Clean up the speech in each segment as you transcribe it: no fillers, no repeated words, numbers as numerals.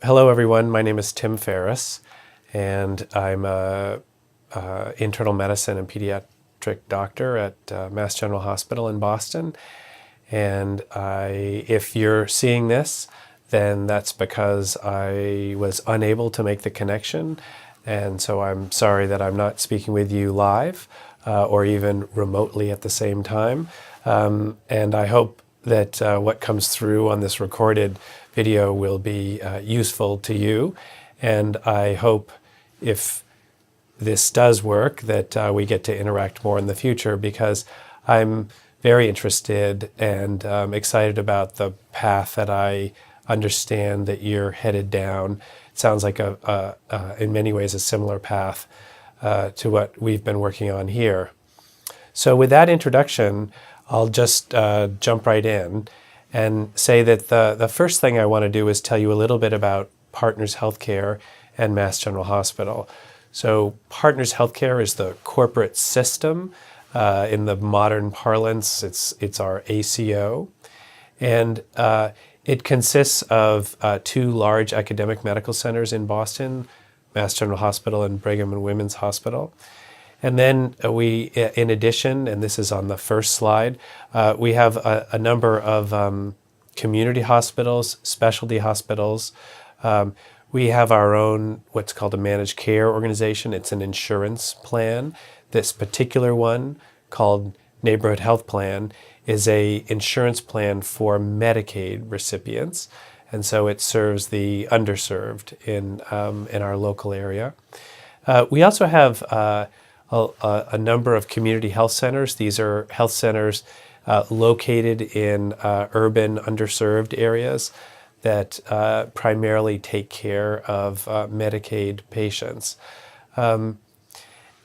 Hello, everyone. My name is Tim Ferris, and I'm a internal medicine and pediatric doctor at Mass General Hospital in Boston. And if you're seeing this, then that's because I was unable to make the connection. And so I'm sorry that I'm not speaking with you live or even remotely at the same time. And I hope that what comes through on this recorded video will be useful to you. And I hope if this does work that we get to interact more in the future, because I'm very interested and excited about the path that I understand that you're headed down. It sounds like in many ways a similar path to what we've been working on here. So with that introduction, I'll just jump right in and say that the first thing I want to do is tell you a little bit about Partners Healthcare and Mass General Hospital. So Partners Healthcare is the corporate system. In the modern parlance, it's our ACO. And it consists of two large academic medical centers in Boston, Mass General Hospital and Brigham and Women's Hospital. And then we, in addition, and this is on the first slide, we have a number of community hospitals, specialty hospitals. We have our own, what's called a managed care organization. It's an insurance plan. This particular one, called Neighborhood Health Plan, is a insurance plan for Medicaid recipients. And so it serves the underserved in our local area. We also have a number of community health centers. These are health centers located in urban underserved areas that primarily take care of Medicaid patients.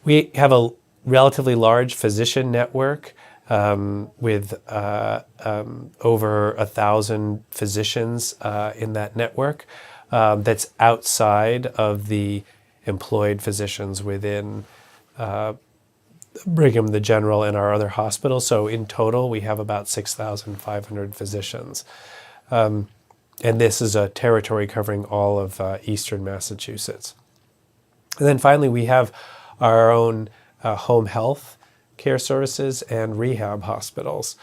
We have a relatively large physician network with over 1,000 physicians in that network that's outside of the employed physicians within Brigham the General and our other hospitals. So in total, we have about 6,500 physicians. And this is a territory covering all of eastern Massachusetts. And then finally, we have our own home health care services and rehab hospitals.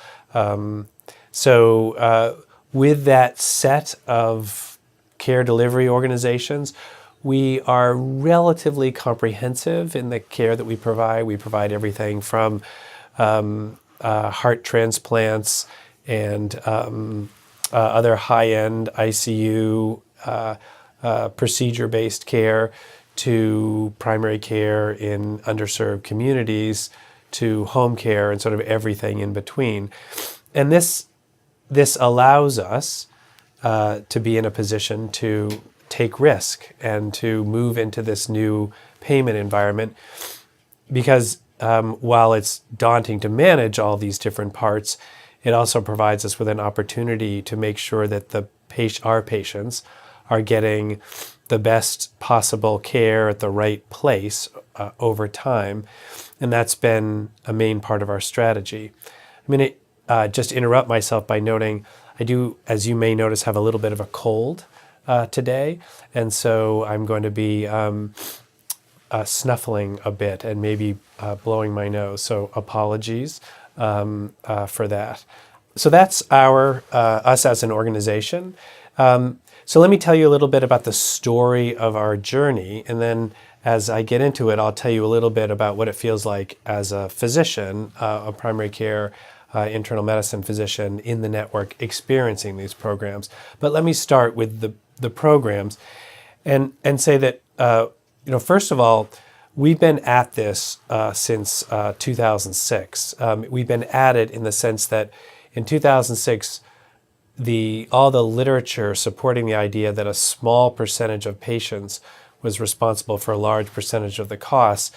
So with that set of care delivery organizations, we are relatively comprehensive in the care that we provide. We provide everything from heart transplants and other high-end ICU procedure-based care to primary care in underserved communities to home care and sort of everything in between. And this allows us to be in a position to take risk and to move into this new payment environment, because while it's daunting to manage all these different parts, it also provides us with an opportunity to make sure that our patients are getting the best possible care at the right place over time. And that's been a main part of our strategy. I'm going to just interrupt myself by noting I do, as you may notice, have a little bit of a cold today. And so I'm going to be snuffling a bit and maybe blowing my nose. So apologies for that. So that's us as an organization. So let me tell you a little bit about the story of our journey, and then as I get into it, I'll tell you a little bit about what it feels like as a physician, a primary care internal medicine physician in the network experiencing these programs. But let me start with the programs and say that, first of all, we've been at this since 2006. We've been at it in the sense that in 2006, all the literature supporting the idea that a small percentage of patients was responsible for a large percentage of the costs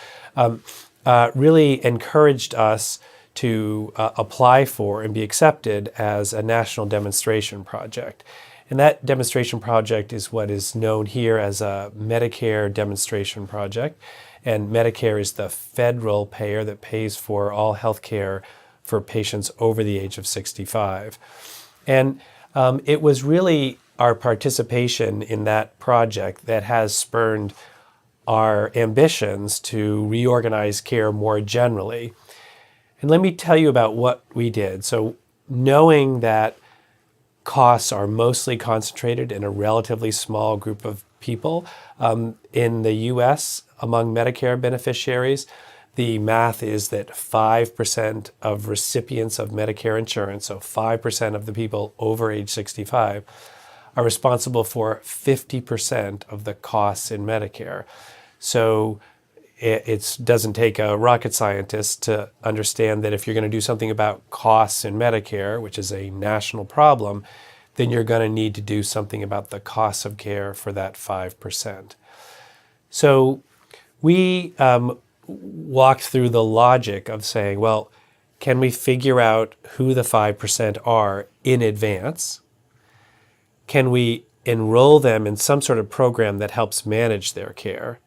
really encouraged us to apply for and be accepted as a national demonstration project. And that demonstration project is what is known here as a Medicare demonstration project. And Medicare is the federal payer that pays for all health care for patients over the age of 65. And it was really our participation in that project that has spurred our ambitions to reorganize care more generally. And let me tell you about what we did. So knowing that costs are mostly concentrated in a relatively small group of people, in the US, among Medicare beneficiaries, the math is that 5% of recipients of Medicare insurance, so 5% of the people over age 65, are responsible for 50% of the costs in Medicare. So it doesn't take a rocket scientist to understand that if you're going to do something about costs in Medicare, which is a national problem, then you're going to need to do something about the costs of care for that 5%. So we walked through the logic of saying, well, can we figure out who the 5% are in advance? Can we enroll them in some sort of program that helps manage their care?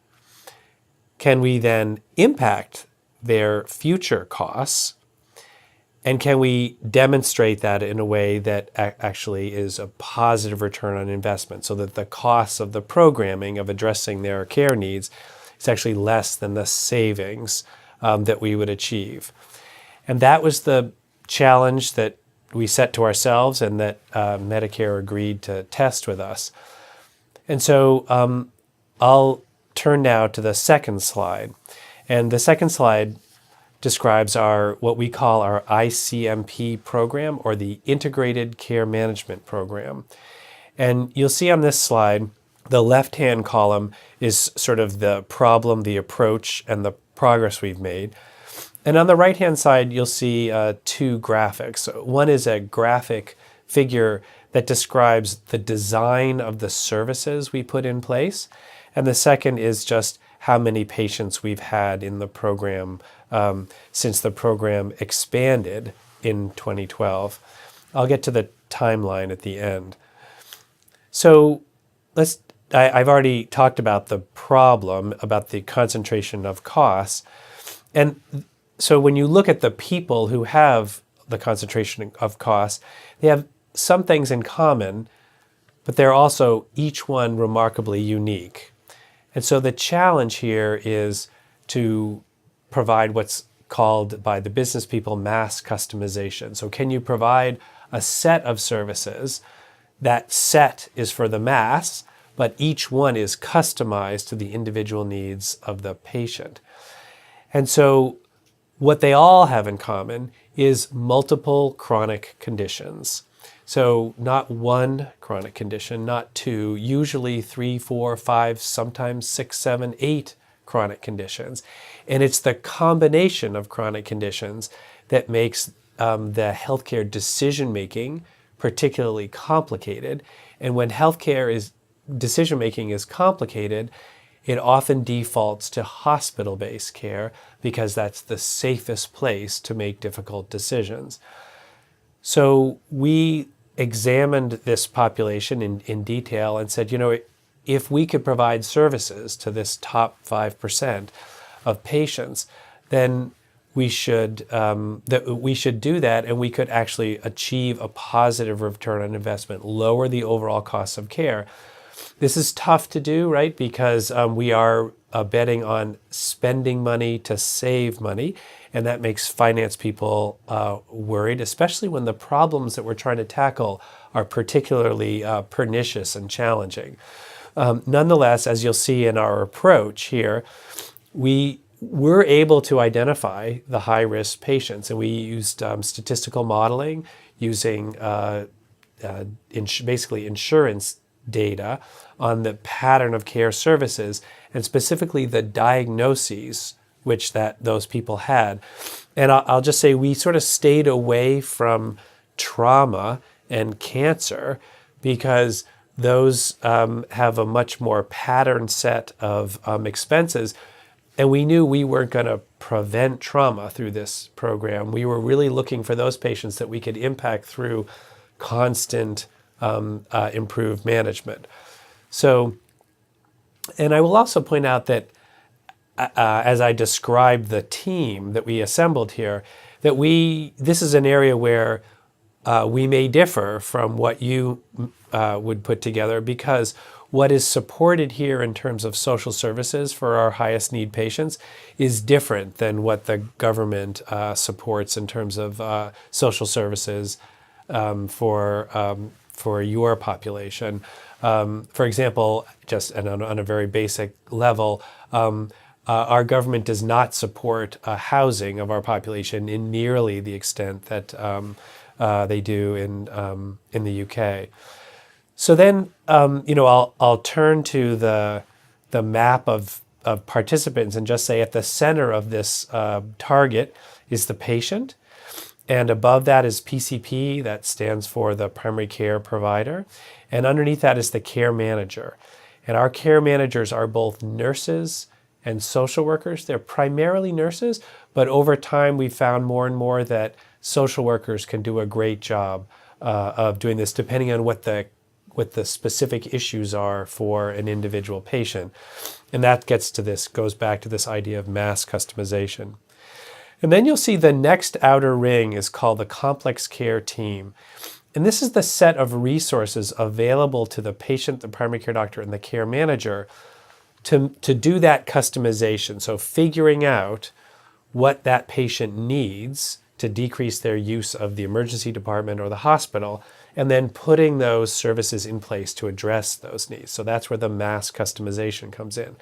Can we then impact their future costs? And can we demonstrate that in a way that actually is a positive return on investment, so that the costs of the programming of addressing their care needs is actually less than the savings that we would achieve? And that was the challenge that we set to ourselves and that Medicare agreed to test with us. And so I'll turn now to the second slide. And the second slide describes what we call our ICMP program, or the Integrated Care Management Program. And you'll see on this slide, the left-hand column is sort of the problem, the approach, and the progress we've made. And on the right-hand side, you'll see two graphics. One is a graphic figure that describes the design of the services we put in place. And the second is just how many patients we've had in the program since the program expanded in 2012. I'll get to the timeline at the end. So I've already talked about the problem, about the concentration of costs. And so when you look at the people who have the concentration of costs, they have some things in common, but they're also each one remarkably unique. And so the challenge here is to provide what's called by the business people mass customization. So can you provide a set of services? That set is for the mass, but each one is customized to the individual needs of the patient. And so what they all have in common is multiple chronic conditions. So not one chronic condition, not two, usually 3, 4, 5, sometimes 6, 7, 8 chronic conditions. And it's the combination of chronic conditions that makes the healthcare decision-making particularly complicated. And when decision-making is complicated, it often defaults to hospital-based care because that's the safest place to make difficult decisions. So we examined this population in detail and said, if we could provide services to this top 5% of patients, then we should do that, and we could actually achieve a positive return on investment, lower the overall cost of care. This is tough to do, right? Because we are betting on spending money to save money, and that makes finance people worried, especially when the problems that we're trying to tackle are particularly pernicious and challenging. Nonetheless, as you'll see in our approach here, we were able to identify the high-risk patients, and we used statistical modeling using basically insurance data on the pattern of care services, and specifically the diagnoses which those people had. And I'll just say we sort of stayed away from trauma and cancer because those have a much more patterned set of expenses. And we knew we weren't going to prevent trauma through this program. We were really looking for those patients that we could impact through constant improved management. So, and I will also point out that as I described the team that we assembled here, this is an area where we may differ from what you would put together, because what is supported here in terms of social services for our highest need patients is different than what the government supports in terms of social services for your population. For example, just on a very basic level, our government does not support housing of our population in nearly the extent that they do in the UK. So then, I'll turn to the map of participants and just say at the center of this target is the patient. And above that is PCP, that stands for the primary care provider. And underneath that is the care manager. And our care managers are both nurses and social workers. They're primarily nurses, but over time we found more and more that social workers can do a great job of doing this, depending on what the specific issues are for an individual patient. And that goes back to this idea of mass customization. And then you'll see the next outer ring is called the complex care team. And this is the set of resources available to the patient, the primary care doctor, and the care manager to do that customization. So figuring out what that patient needs to decrease their use of the emergency department or the hospital, and then putting those services in place to address those needs. So that's where the mass customization comes in.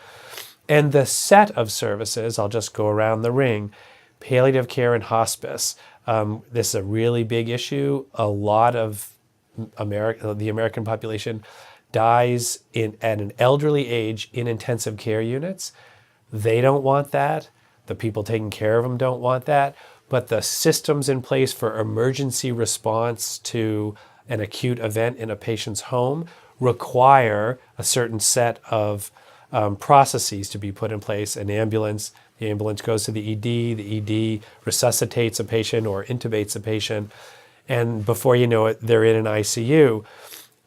And the set of services, I'll just go around the ring: palliative care and hospice. This is a really big issue. A lot of the American population dies at an elderly age in intensive care units. They don't want that. The people taking care of them don't want that. But the systems in place for emergency response to an acute event in a patient's home require a certain set of processes to be put in place. The ambulance goes to the ED resuscitates a patient or intubates a patient, and before you know it, they're in an ICU.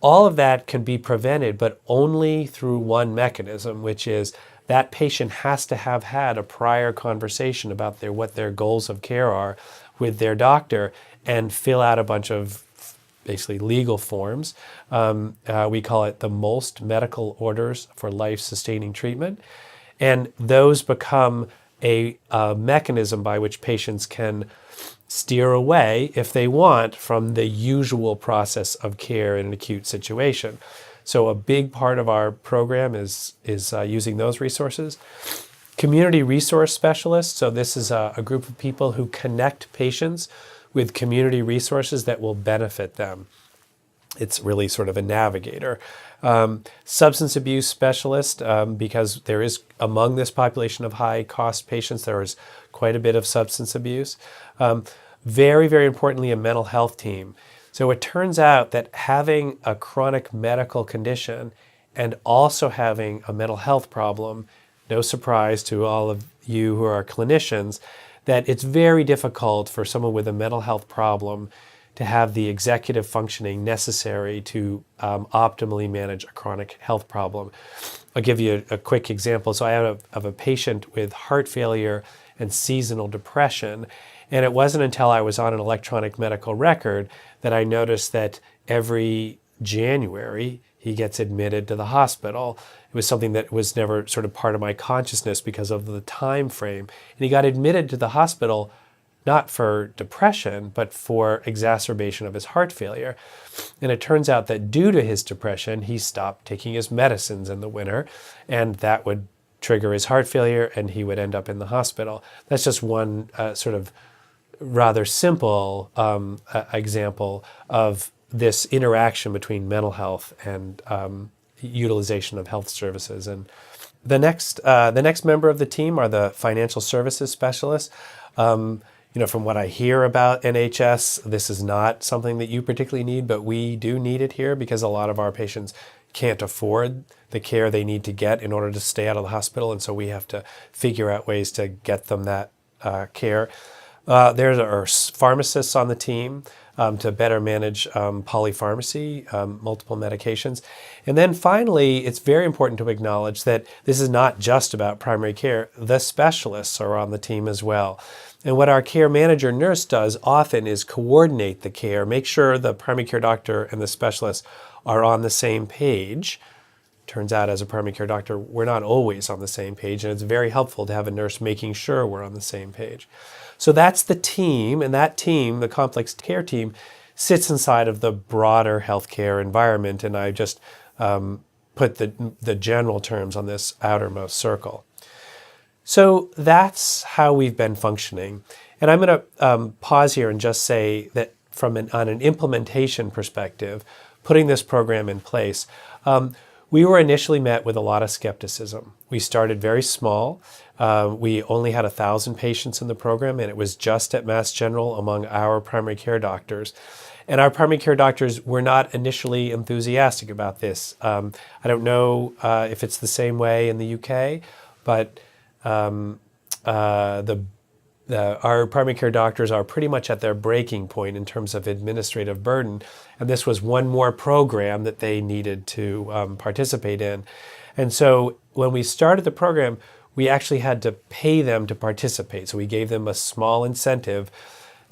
All of that can be prevented, but only through one mechanism, which is that patient has to have had a prior conversation about what their goals of care are with their doctor and fill out a bunch of basically legal forms. We call it the most medical orders for life-sustaining treatment. And those become a mechanism by which patients can steer away, if they want, from the usual process of care in an acute situation. So a big part of our program is using those resources. Community resource specialists. So this is a group of people who connect patients with community resources that will benefit them. It's really sort of a navigator. Substance abuse specialist, because there is, among this population of high cost patients, there is quite a bit of substance abuse. Very, very importantly, a mental health team. So it turns out that having a chronic medical condition and also having a mental health problem, no surprise to all of you who are clinicians, that it's very difficult for someone with a mental health problem to have the executive functioning necessary to optimally manage a chronic health problem. I'll give you a quick example. So I have a patient with heart failure and seasonal depression, and it wasn't until I was on an electronic medical record that I noticed that every January he gets admitted to the hospital. It was something that was never sort of part of my consciousness because of the time frame. And he got admitted to the hospital not for depression, but for exacerbation of his heart failure. And it turns out that due to his depression, he stopped taking his medicines in the winter, and that would trigger his heart failure, and he would end up in the hospital. That's just one sort of rather simple example of this interaction between mental health and utilization of health services. And the next member of the team are the financial services specialists. From what I hear about NHS, this is not something that you particularly need, but we do need it here because a lot of our patients can't afford the care they need to get in order to stay out of the hospital, and so we have to figure out ways to get them that care. There are pharmacists on the team to better manage polypharmacy, multiple medications. And then finally, it's very important to acknowledge that this is not just about primary care. The specialists are on the team as well. And what our care manager nurse does often is coordinate the care, make sure the primary care doctor and the specialist are on the same page. Turns out as a primary care doctor, we're not always on the same page, and it's very helpful to have a nurse making sure we're on the same page. So that's the team, and that team, the complex care team, sits inside of the broader healthcare environment, and I just put the general terms on this outermost circle. So that's how we've been functioning. And I'm going to pause here and just say that on an implementation perspective, putting this program in place, we were initially met with a lot of skepticism. We started very small. We only had 1,000 patients in the program, and it was just at Mass General among our primary care doctors. And our primary care doctors were not initially enthusiastic about this. I don't know if it's the same way in the UK, but our primary care doctors are pretty much at their breaking point in terms of administrative burden. And this was one more program that they needed to participate in. And so when we started the program, we actually had to pay them to participate. So we gave them a small incentive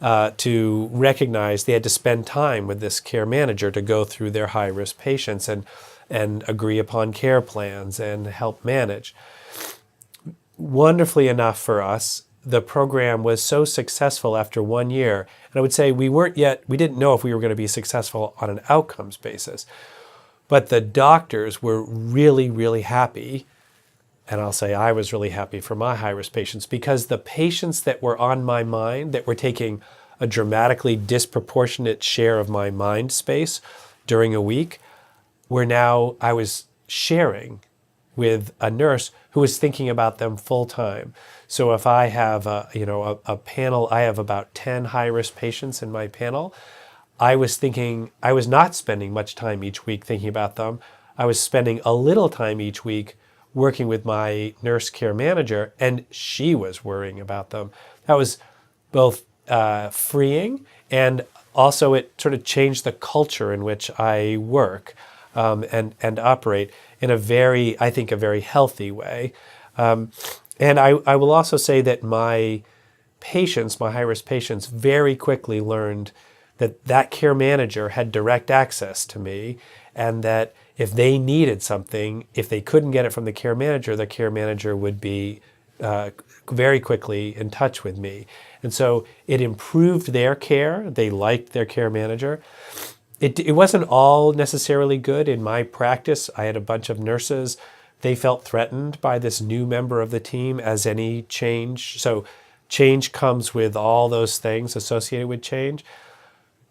to recognize they had to spend time with this care manager to go through their high-risk patients and agree upon care plans and help manage. Wonderfully enough for us, the program was so successful after 1 year, and I would say we didn't know if we were going to be successful on an outcomes basis, but the doctors were really, really happy, and I'll say I was really happy for my high-risk patients, because the patients that were on my mind, that were taking a dramatically disproportionate share of my mind space during a week, I was sharing with a nurse who was thinking about them full time. So if I have a panel, I have about 10 high-risk patients in my panel, I was not spending much time each week thinking about them. I was spending a little time each week working with my nurse care manager, and she was worrying about them. That was both freeing, and also it sort of changed the culture in which I work and operate in a very healthy way. And I will also say that my high-risk patients, very quickly learned that care manager had direct access to me, and that if they needed something, if they couldn't get it from the care manager would be very quickly in touch with me. And so it improved their care. They liked their care manager. It wasn't all necessarily good. In my practice, I had a bunch of nurses. They felt threatened by this new member of the team, as any change. So change comes with all those things associated with change.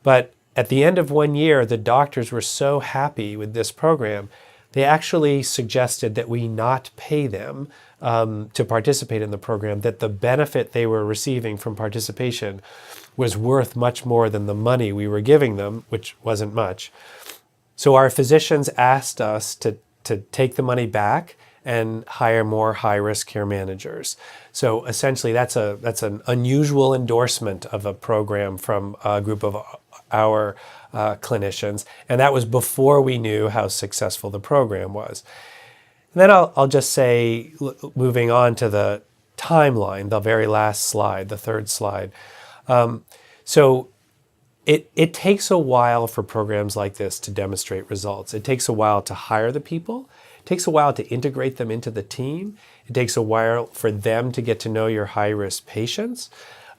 But at the end of 1 year, the doctors were so happy with this program, they actually suggested that we not pay them to participate in the program, that the benefit they were receiving from participation was worth much more than the money we were giving them, which wasn't much. So our physicians asked us to take the money back and hire more high-risk care managers. So essentially, that's an unusual endorsement of a program from a group of our clinicians, and that was before we knew how successful the program was. And then I'll just say, moving on to the timeline, the very last slide, the third slide. So it takes a while for programs like this to demonstrate results. It takes a while to hire the people. It takes a while to integrate them into the team. It takes a while for them to get to know your high-risk patients.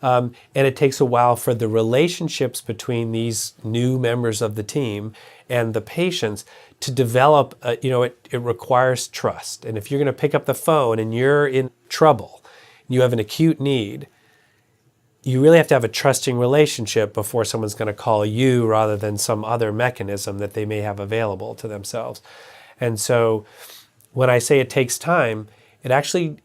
And it takes a while for the relationships between these new members of the team and the patients to develop. It requires trust. And if you're going to pick up the phone and you're in trouble, you have an acute need, you really have to have a trusting relationship before someone's going to call you rather than some other mechanism that they may have available to themselves. And so when I say it takes time, it actually,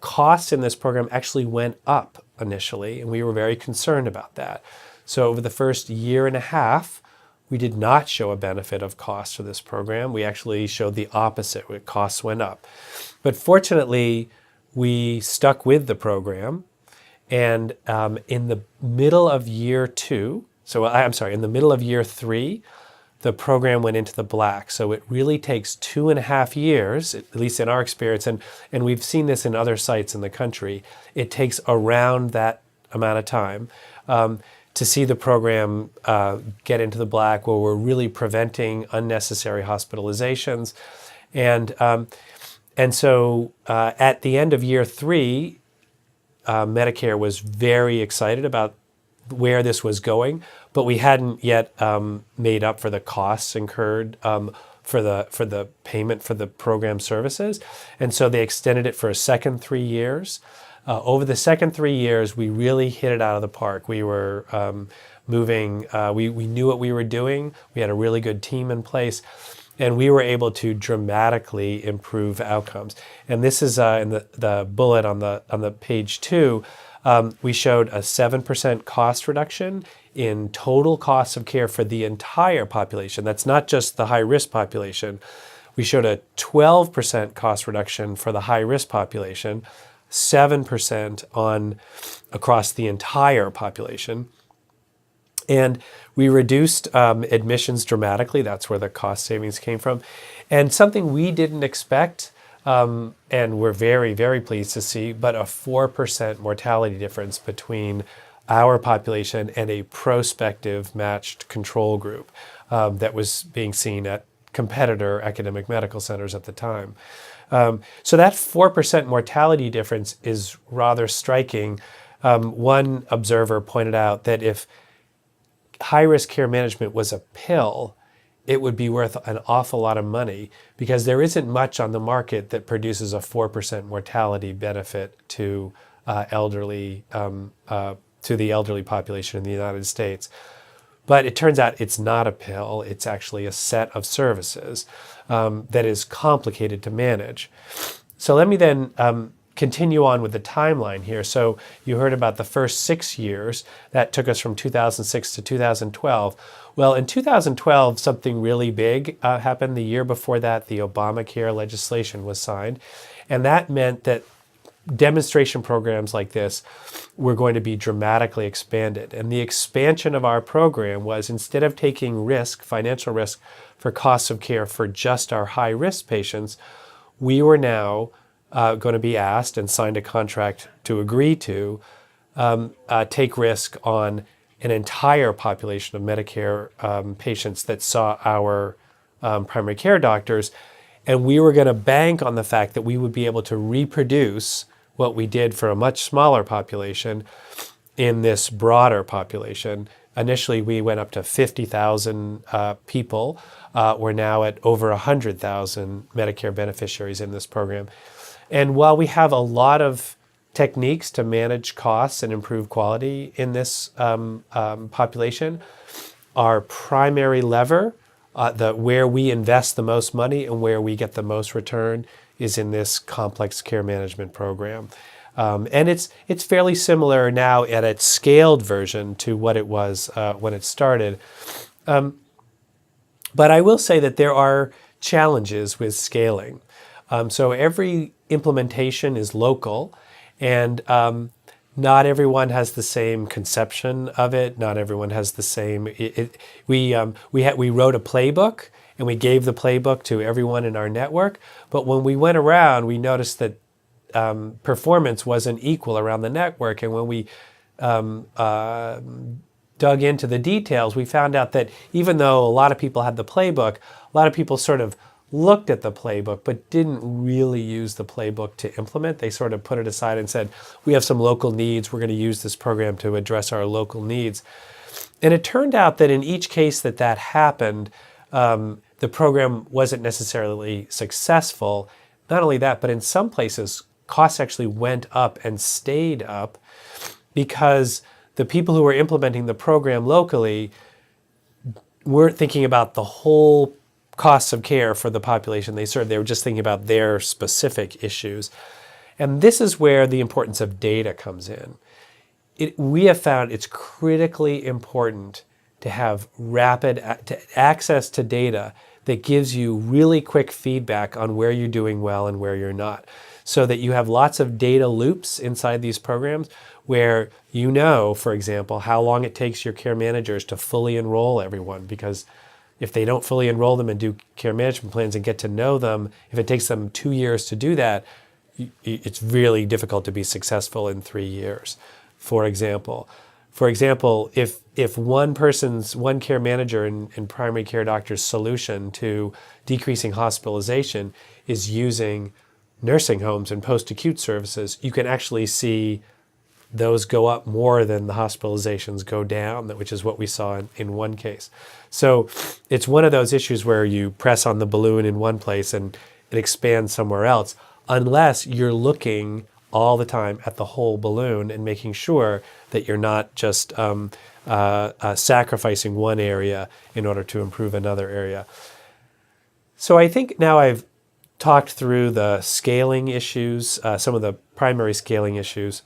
costs in this program actually went up initially, and we were very concerned about that. So over the first year and a half, we did not show a benefit of cost for this program. We actually showed the opposite, where costs went up. But fortunately, we stuck with the program. And in the middle of year 3, the program went into the black. So it really takes 2.5 years, at least in our experience, and we've seen this in other sites in the country. It takes around that amount of time, to see the program get into the black, where we're really preventing unnecessary hospitalizations. And so at the end of year 3, Medicare was very excited about where this was going, but we hadn't yet made up for the costs incurred for the payment for the program services. And so they extended it for a second 3 years. Over the second 3 years, we really hit it out of the park. We were moving, we knew what we were doing. We had a really good team in place, and we were able to dramatically improve outcomes. And this is in the bullet on the page 2. We showed a 7% cost reduction in total costs of care for the entire population. That's not just the high-risk population. We showed a 12% cost reduction for the high-risk population, 7% across the entire population. And we reduced admissions dramatically. That's where the cost savings came from. And something we didn't expect, and we're very, very pleased to see, but a 4% mortality difference between our population and a prospective matched control group that was being seen at competitor academic medical centers at the time. So that 4% mortality difference is rather striking. One observer pointed out that if high-risk care management was a pill, it would be worth an awful lot of money, because there isn't much on the market that produces a 4% mortality benefit to the elderly population in the United States. But it turns out it's not a pill. It's actually a set of services that is complicated to manage. So let me then continue on with the timeline here. So you heard about the first 6 years. That took us from 2006 to 2012. Well, in 2012, something really big happened. The year before that, the Obamacare legislation was signed. And that meant that demonstration programs like this were going to be dramatically expanded. And the expansion of our program was, instead of taking risk, financial risk, for costs of care for just our high-risk patients, we were now going to be asked and signed a contract to agree to take risk on an entire population of Medicare patients that saw our primary care doctors. And we were going to bank on the fact that we would be able to reproduce what we did for a much smaller population in this broader population. Initially, we went up to 50,000 people. We're now at over 100,000 Medicare beneficiaries in this program. And while we have a lot of techniques to manage costs and improve quality in this population, our primary lever, where we invest the most money and where we get the most return, is in this complex care management program. And it's fairly similar now at its scaled version to what it was when it started. But I will say that there are challenges with scaling. So every implementation is local, and not everyone has the same conception of it. Not everyone has the same. We wrote a playbook, and we gave the playbook to everyone in our network. But when we went around, we noticed that performance wasn't equal around the network. And when we dug into the details, we found out that even though a lot of people had the playbook, a lot of people sort of looked at the playbook but didn't really use the playbook to implement. They sort of put it aside and said, we have some local needs, we're going to use this program to address our local needs. And it turned out that in each case that happened, the program wasn't necessarily successful. Not only that, but in some places, costs actually went up and stayed up because the people who were implementing the program locally weren't thinking about the whole costs of care for the population they served. They were just thinking about their specific issues. And this is where the importance of data comes in. We have found it's critically important to have rapid access to data that gives you really quick feedback on where you're doing well and where you're not, so that you have lots of data loops inside these programs where you know, for example, how long it takes your care managers to fully enroll everyone, because if they don't fully enroll them and do care management plans and get to know them, if it takes them 2 years to do that, it's really difficult to be successful in 3 years. for example. For example, if one care manager and primary care doctor's solution to decreasing hospitalization is using nursing homes and post-acute services, you can actually see those go up more than the hospitalizations go down, which is what we saw in one case. So it's one of those issues where you press on the balloon in one place and it expands somewhere else, unless you're looking all the time at the whole balloon and making sure that you're not just sacrificing one area in order to improve another area. So I think now I've talked through the scaling issues, some of the primary scaling issues,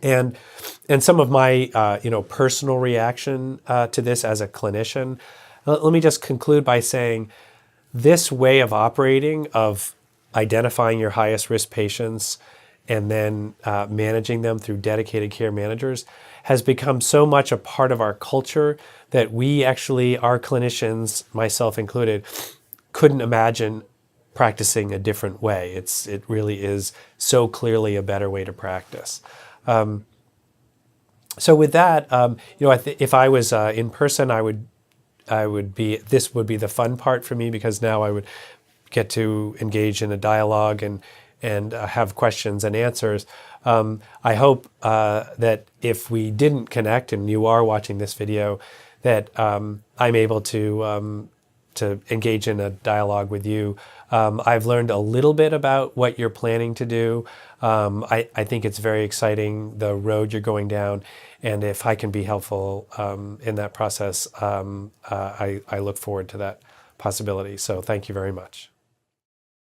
and some of my personal reaction to this as a clinician. Let me just conclude by saying this way of operating, of identifying your highest risk patients and then managing them through dedicated care managers, has become so much a part of our culture that we actually, our clinicians, myself included, couldn't imagine practicing a different way. It really is so clearly a better way to practice. So with that, if I was in person, this would be the fun part for me, because now I would get to engage in a dialogue and have questions and answers. I hope that if we didn't connect and you are watching this video, that I'm able to engage in a dialogue with you. I've learned a little bit about what you're planning to do. I think it's very exciting, the road you're going down, and if I can be helpful in that process, I look forward to that possibility. So thank you very much.